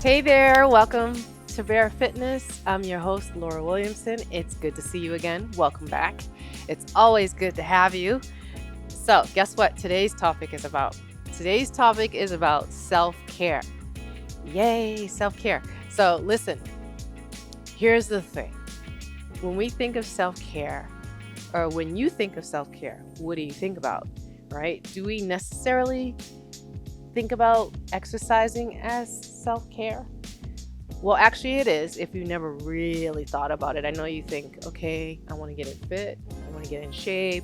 Hey there, welcome to Bear Fitness. I'm your host, Laura Williamson. It's good to see you again. Welcome back. It's always good to have you. So, guess what today's topic is about? Today's topic is about self care. Yay, self care. So, listen, here's the thing. When we think of self care, or when you think of self care, what do you think about? Right? Do we necessarily think about exercising as self care? Well, actually, it is if you never really thought about it. I know you think, okay, I want to get it fit, I want to get in shape,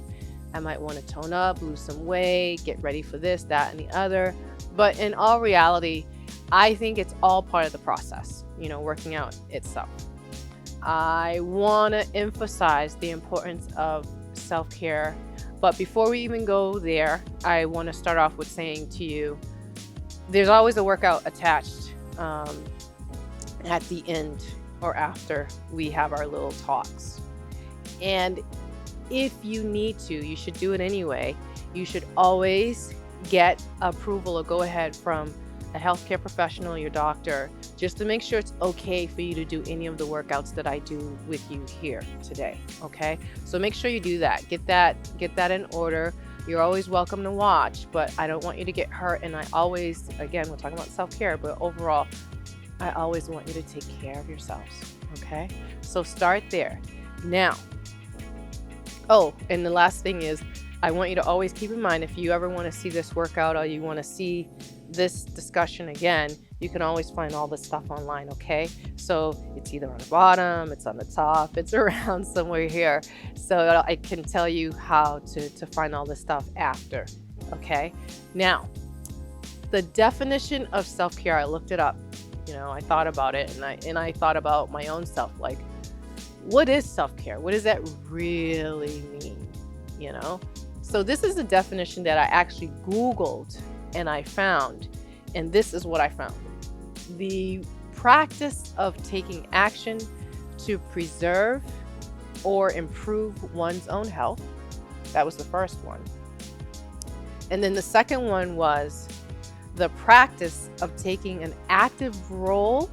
I might want to tone up, lose some weight, get ready for this, that, and the other. But in all reality, I think it's all part of the process, working out itself. I want to emphasize the importance of self care. But before we even go there, I want to start off with saying to you, there's always a workout attached at the end or after we have our little talks. And if you need to, you should do it anyway. You should always get approval or go ahead from a healthcare professional, your doctor, just to make sure it's okay for you to do any of the workouts that I do with you here today. Okay? So make sure you do that. Get that in order. You're always welcome to watch, but I don't want you to get hurt. And I always, again, we're talking about self-care, but overall, I always want you to take care of yourselves. Okay? So start there. Now, and the last thing is, I want you to always keep in mind, if you ever want to see this workout or you want to see this discussion again, you can always find all this stuff online, okay? So it's either on the bottom, it's on the top, it's around somewhere here. So I can tell you how to find all this stuff after, okay? Now, the definition of self-care, I looked it up. I thought about it, and I thought about my own self, like, what is self-care? What does that really mean? So this is the definition that I actually Googled and I found, and this is what I found. The practice of taking action to preserve or improve one's own health. That was the first one. And then the second one was the practice of taking an active role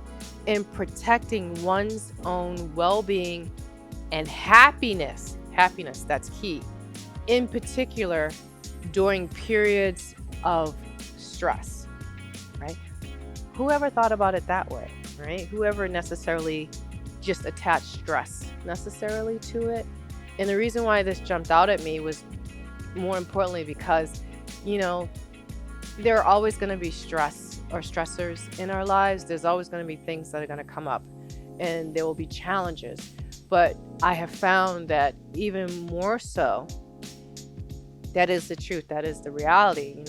in protecting one's own well-being and happiness. Happiness, that's key. In particular, during periods of stress, right? Whoever thought about it that way, right? Whoever necessarily just attached stress necessarily to it. And the reason why this jumped out at me was more importantly because, there are always going to be stress or stressors in our lives. There's always going to be things that are going to come up and there will be challenges. But I have found that even more so, that is the truth. That is the reality.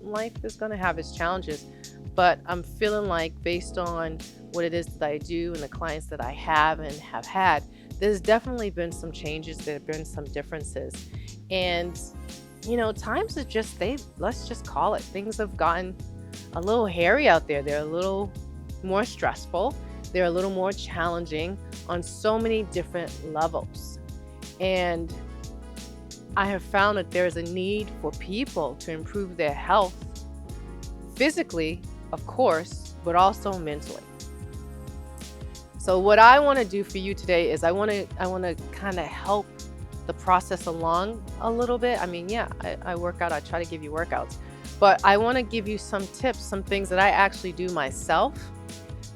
Life is going to have its challenges. But I'm feeling like based on what it is that I do and the clients that I have and have had, there's definitely been some changes. There have been some differences. And times are let's just call it, things have gotten a little hairy out there. They're a little more stressful. They're a little more challenging on so many different levels. And I have found that there's a need for people to improve their health physically, of course, but also mentally. So what I want to do for you today is I want to kind of help the process along a little bit. I mean, yeah, I work out. I try to give you workouts, but I want to give you some tips, some things that I actually do myself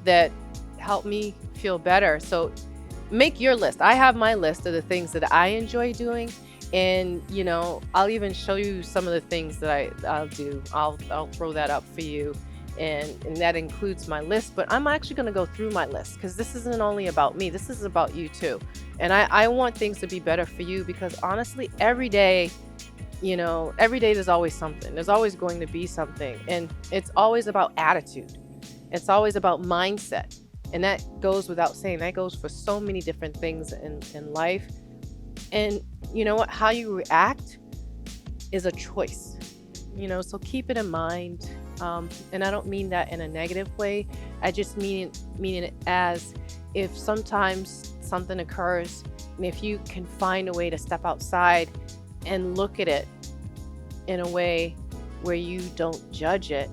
that help me feel better. So make your list. I have my list of the things that I enjoy doing. And, I'll even show you some of the things that I'll do. I'll throw that up for you. And that includes my list. But I'm actually going to go through my list because this isn't only about me. This is about you too. And I want things to be better for you because honestly, every day there's always something. There's always going to be something. And it's always about attitude. It's always about mindset. And that goes without saying. That goes for so many different things in life. And you know what? How you react is a choice, so keep it in mind. And I don't mean that in a negative way. I just mean it as if sometimes something occurs and if you can find a way to step outside and look at it in a way where you don't judge it,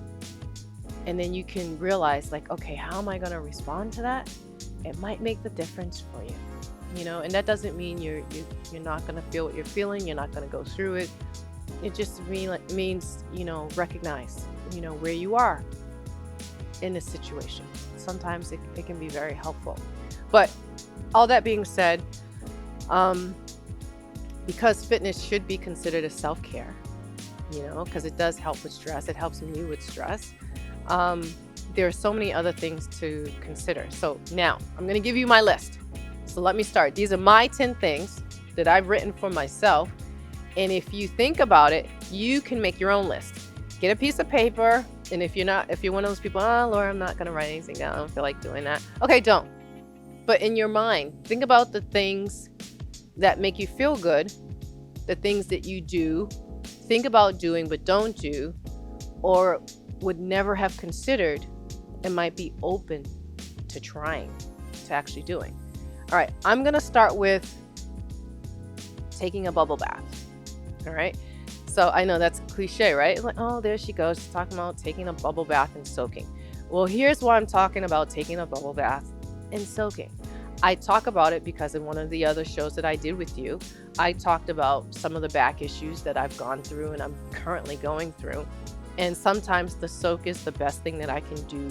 And then you can realize, like, okay, how am I going to respond to that? It might make the difference for you, and that doesn't mean you're not going to feel what you're feeling. You're not going to go through it. It just means, recognize, where you are in this situation. Sometimes it can be very helpful. But all that being said, because fitness should be considered a self-care, because it does help with stress. It helps me with stress. There are so many other things to consider. So now I'm going to give you my list. So let me start. These are my 10 things that I've written for myself. And if you think about it, you can make your own list. Get a piece of paper. And if you're one of those people, Laura, I'm not going to write anything down. I don't feel like doing that. Okay, don't. But in your mind, think about the things that make you feel good, the things that you do, think about doing but don't do, or would never have considered and might be open to trying, to actually doing. All right, I'm going to start with taking a bubble bath. All right. So I know that's cliche, right? Like, oh, there she goes. She's talking about taking a bubble bath and soaking. Well, here's why I'm talking about taking a bubble bath and soaking. I talk about it because in one of the other shows that I did with you, I talked about some of the back issues that I've gone through and I'm currently going through. And sometimes the soak is the best thing that I can do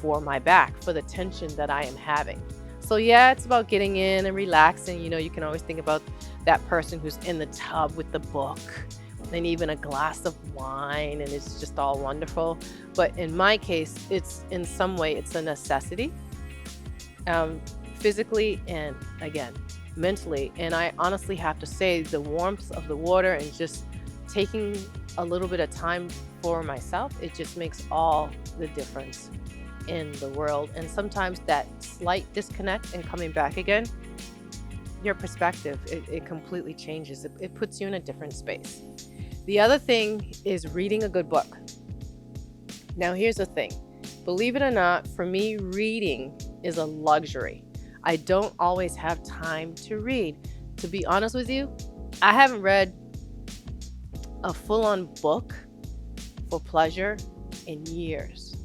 for my back, for the tension that I am having. So yeah, it's about getting in and relaxing. You can always think about that person who's in the tub with the book and even a glass of wine, and it's just all wonderful. But in my case, it's in some way, it's a necessity, physically and again, mentally. And I honestly have to say the warmth of the water and just taking a little bit of time for myself, it just makes all the difference in the world. And sometimes that slight disconnect and coming back again, your perspective, it completely changes. It puts you in a different space. The other thing is reading a good book. Now, here's the thing. Believe it or not, for me, reading is a luxury. I don't always have time to read. To be honest with you, I haven't read a full-on book for pleasure in years.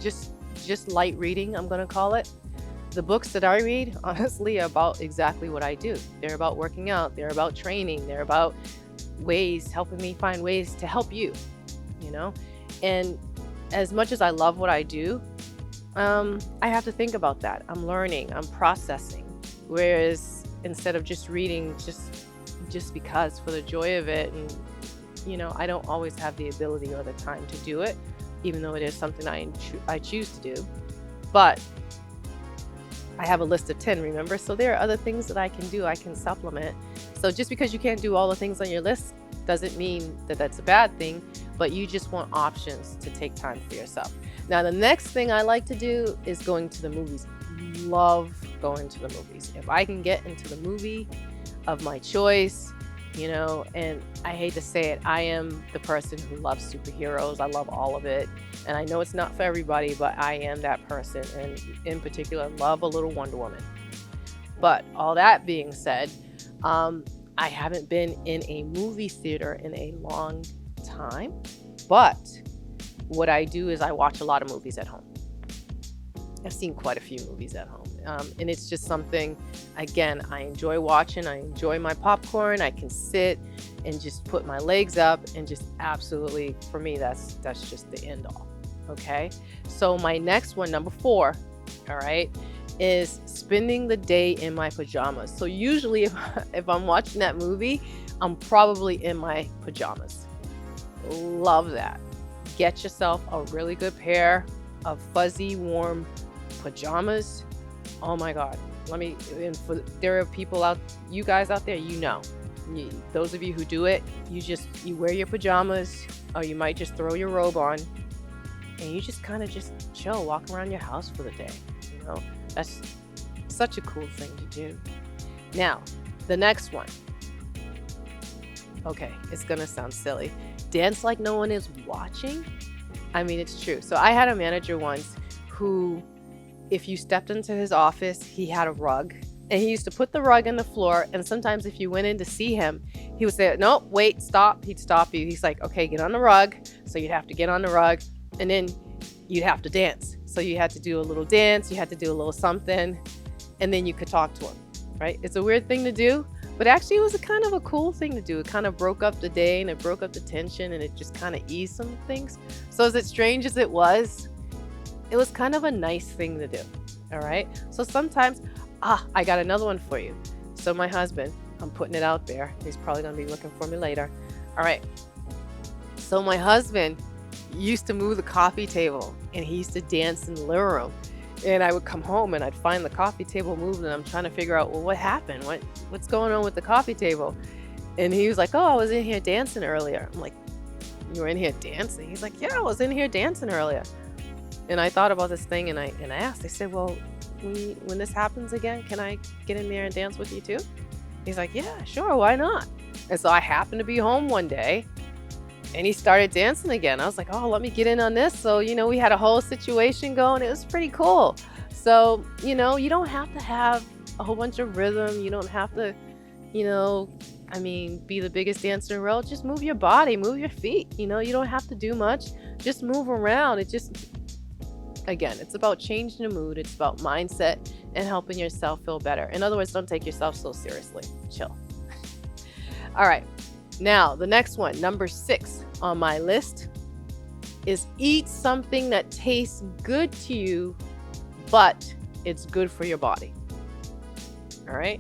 Just light reading, I'm going to call it. The books that I read, honestly, are about exactly what I do. They're about working out. They're about training. They're about helping me find ways to help you, And as much as I love what I do, I have to think about that. I'm learning, I'm processing. Whereas instead of just reading just because for the joy of it, and, I don't always have the ability or the time to do it, even though it is something I choose to do. But I have a list of 10, remember? So there are other things that I can do. I can supplement. So just because you can't do all the things on your list doesn't mean that that's a bad thing, but you just want options to take time for yourself. Now, the next thing I like to do is going to the movies. Love going to the movies. If I can get into the movie of my choice, and I hate to say it, I am the person who loves superheroes. I love all of it. And I know it's not for everybody, but I am that person. And in particular, love a little Wonder Woman. But all that being said, I haven't been in a movie theater in a long time. But what I do is I watch a lot of movies at home. I've seen quite a few movies at home. And it's just something, again, I enjoy watching. I enjoy my popcorn. I can sit and just put my legs up and just absolutely, for me, that's just the end all. Okay. So my next one, number 4, all right, is spending the day in my pajamas. So usually if I'm watching that movie, I'm probably in my pajamas. Love that. Get yourself a really good pair of fuzzy, warm pajamas. Oh my God. There are people you guys out there, those of you who do it, you wear your pajamas, or you might just throw your robe on and you just kind of just chill, walk around your house for the day. That's such a cool thing to do. Now, the next one. Okay, it's going to sound silly. Dance like no one is watching. I mean, it's true. So I had a manager once who, if you stepped into his office, he had a rug and he used to put the rug on the floor. And sometimes if you went in to see him, he would say, no, wait, stop. He'd stop you. He's like, okay, get on the rug. So you'd have to get on the rug, And then you'd have to dance. So you had to do a little dance, you had to do a little something, and then you could talk to him, right? It's a weird thing to do, but actually it was a kind of a cool thing to do. It kind of broke up the day and it broke up the tension and it just kind of eased some things. So as strange as it was kind of a nice thing to do. All right. So sometimes, I got another one for you. So my husband, I'm putting it out there. He's probably going to be looking for me later. All right. So my husband used to move the coffee table and he used to dance in the living room. And I would come home and I'd find the coffee table moved and I'm trying to figure out, well, what happened? What's going on with the coffee table? And he was like, oh, I was in here dancing earlier. I'm like, you were in here dancing? He's like, yeah, I was in here dancing earlier. And I thought about this thing and I asked, I said, well, when this happens again, can I get in there and dance with you too? He's like, yeah, sure, why not? And so I happened to be home one day and he started dancing again. I was like, oh, let me get in on this. So, we had a whole situation going. It was pretty cool. So, you don't have to have a whole bunch of rhythm. You don't have to, be the biggest dancer in the world. Just move your body, move your feet. You don't have to do much. Just move around. Again, it's about changing the mood. It's about mindset and helping yourself feel better. In other words, don't take yourself so seriously. Chill. All right. Now, the next one, number 6 on my list, is eat something that tastes good to you, but it's good for your body. All right?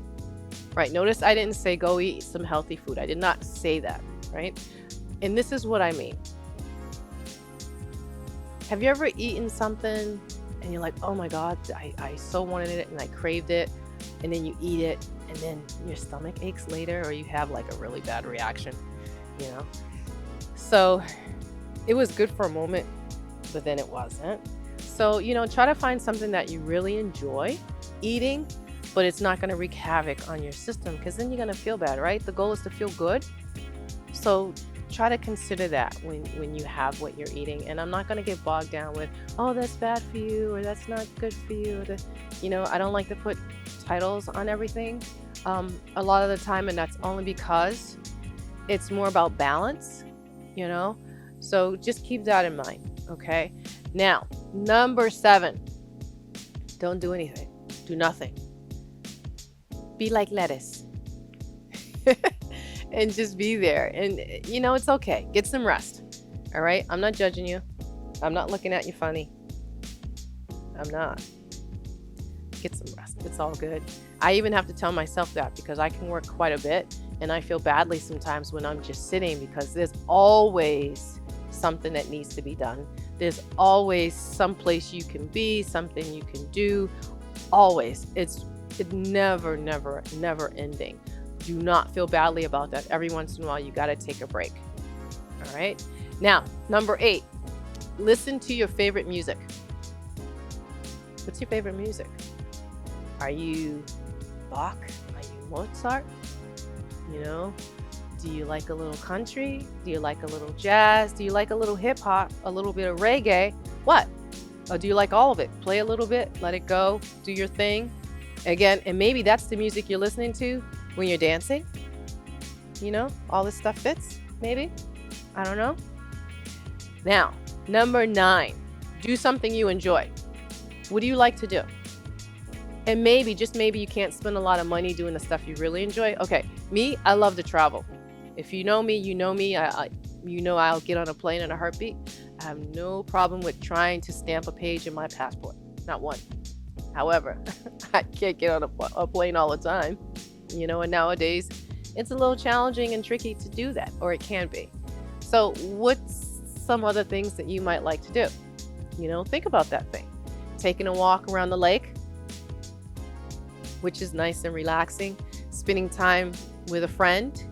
Right. Notice I didn't say go eat some healthy food. I did not say that. Right? And this is what I mean. Have you ever eaten something and you're like, oh my God, I so wanted it and I craved it, and then you eat it and then your stomach aches later or you have like a really bad reaction, So it was good for a moment, but then it wasn't. So, try to find something that you really enjoy eating, but it's not going to wreak havoc on your system because then you're going to feel bad, right? The goal is to feel good. So try to consider that when you have what you're eating. And I'm not going to get bogged down with, oh, that's bad for you or that's not good for you. I don't like to put titles on everything a lot of the time. And that's only because it's more about balance, So just keep that in mind. Okay. Now, number 7, don't do anything. Do nothing. Be like lettuce. And just be there. And, it's okay. Get some rest. All right? I'm not judging you. I'm not looking at you funny. I'm not. Get some rest. It's all good. I even have to tell myself that because I can work quite a bit and I feel badly sometimes when I'm just sitting because there's always something that needs to be done. There's always some place you can be, something you can do. Always. It's never, never, never ending. Do not feel badly about that. Every once in a while, you got to take a break. All right. Now, number 8, listen to your favorite music. What's your favorite music? Are you Bach? Are you Mozart? Do you like a little country? Do you like a little jazz? Do you like a little hip hop? A little bit of reggae? What? Or do you like all of it? Play a little bit, let it go, do your thing. Again, and maybe that's the music you're listening to when you're dancing. All this stuff fits, maybe. I don't know. Now, number 9, do something you enjoy. What do you like to do? And maybe, just maybe, you can't spend a lot of money doing the stuff you really enjoy. Okay, me, I love to travel. If you know me, you know me. I'll get on a plane in a heartbeat. I have no problem with trying to stamp a page in my passport. Not one. However, I can't get on a plane all the time. And nowadays it's a little challenging and tricky to do that, or it can be. So what's some other things that you might like to do? Think about that thing. Taking a walk around the lake, which is nice and relaxing. Spending time with a friend,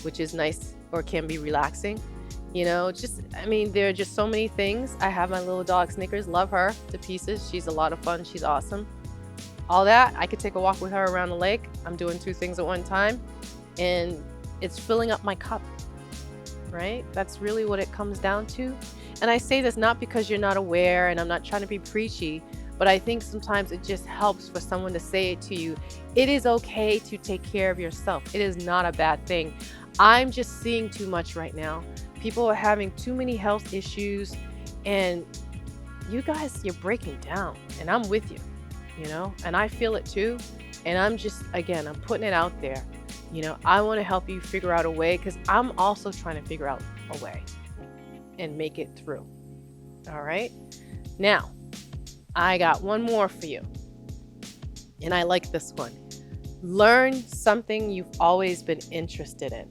which is nice or can be relaxing. There are just so many things. I have my little dog Snickers, love her to pieces. She's a lot of fun. She's awesome. All that, I could take a walk with her around the lake. I'm doing 2 things at one time and it's filling up my cup, right? That's really what it comes down to. And I say this not because you're not aware and I'm not trying to be preachy, but I think sometimes it just helps for someone to say it to you. It is okay to take care of yourself. It is not a bad thing. I'm just seeing too much right now People are having too many health issues, and you guys, you're breaking down, and I'm with you, and I feel it too. And I'm just, again, I'm putting it out there. I want to help you figure out a way because I'm also trying to figure out a way and make it through. All right. Now, I got one more for you. And I like this one. Learn something you've always been interested in.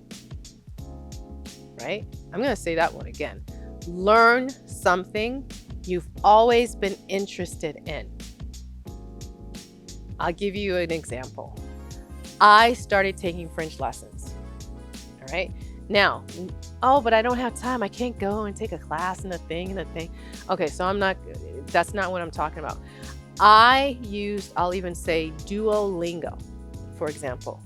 Right? I'm going to say that one again. Learn something you've always been interested in. I'll give you an example. I started taking French lessons. All right. Now, but I don't have time. I can't go and take a class and a thing and a thing. Okay, so that's not what I'm talking about. I'll even say Duolingo, for example.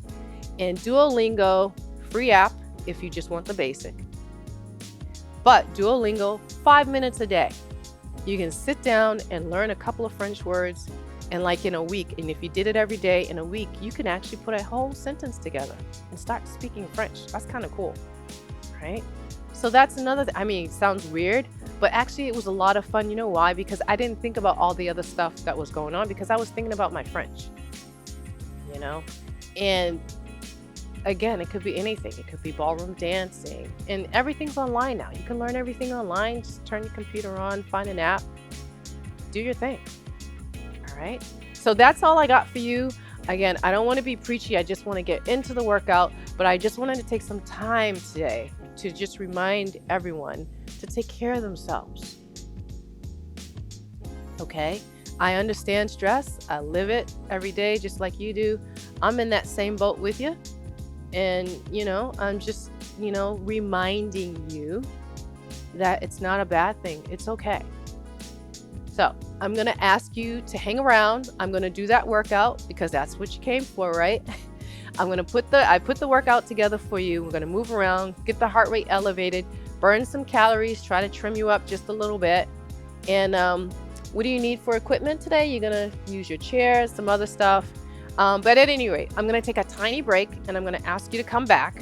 And Duolingo, free app if you just want the basic. But Duolingo, 5 minutes a day. You can sit down and learn a couple of French words, and like in a week, and if you did it every day in a week, you can actually put a whole sentence together and start speaking French. That's kind of cool, right? So that's another it sounds weird, but actually it was a lot of fun. You know why? Because I didn't think about all the other stuff that was going on because I was thinking about my French, and again, it could be anything. It could be ballroom dancing, and everything's online now. You can learn everything online. Just turn your computer on, find an app, do your thing. All right. So that's all I got for you. Again, I don't want to be preachy. I just want to get into the workout, but I just wanted to take some time today to just remind everyone to take care of themselves. Okay. I understand stress. I live it every day, just like you do. I'm in that same boat with you. And, I'm just, reminding you that it's not a bad thing. It's okay. So I'm going to ask you to hang around. I'm going to do that workout because that's what you came for, right? I put the workout together for you. We're going to move around, get the heart rate elevated, burn some calories, try to trim you up just a little bit. And what do you need for equipment today? You're going to use your chair, some other stuff. But at any rate, I'm going to take a tiny break and I'm going to ask you to come back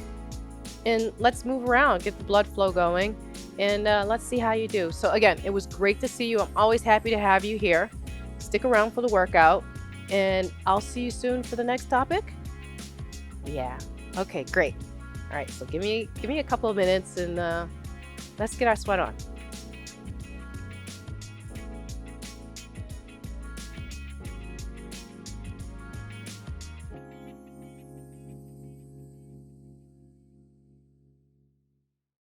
and let's move around, get the blood flow going, and let's see how you do. So again, it was great to see you. I'm always happy to have you here. Stick around for the workout, and I'll see you soon for the next topic. Yeah. Okay, great. All right, so give me a couple of minutes and let's get our sweat on.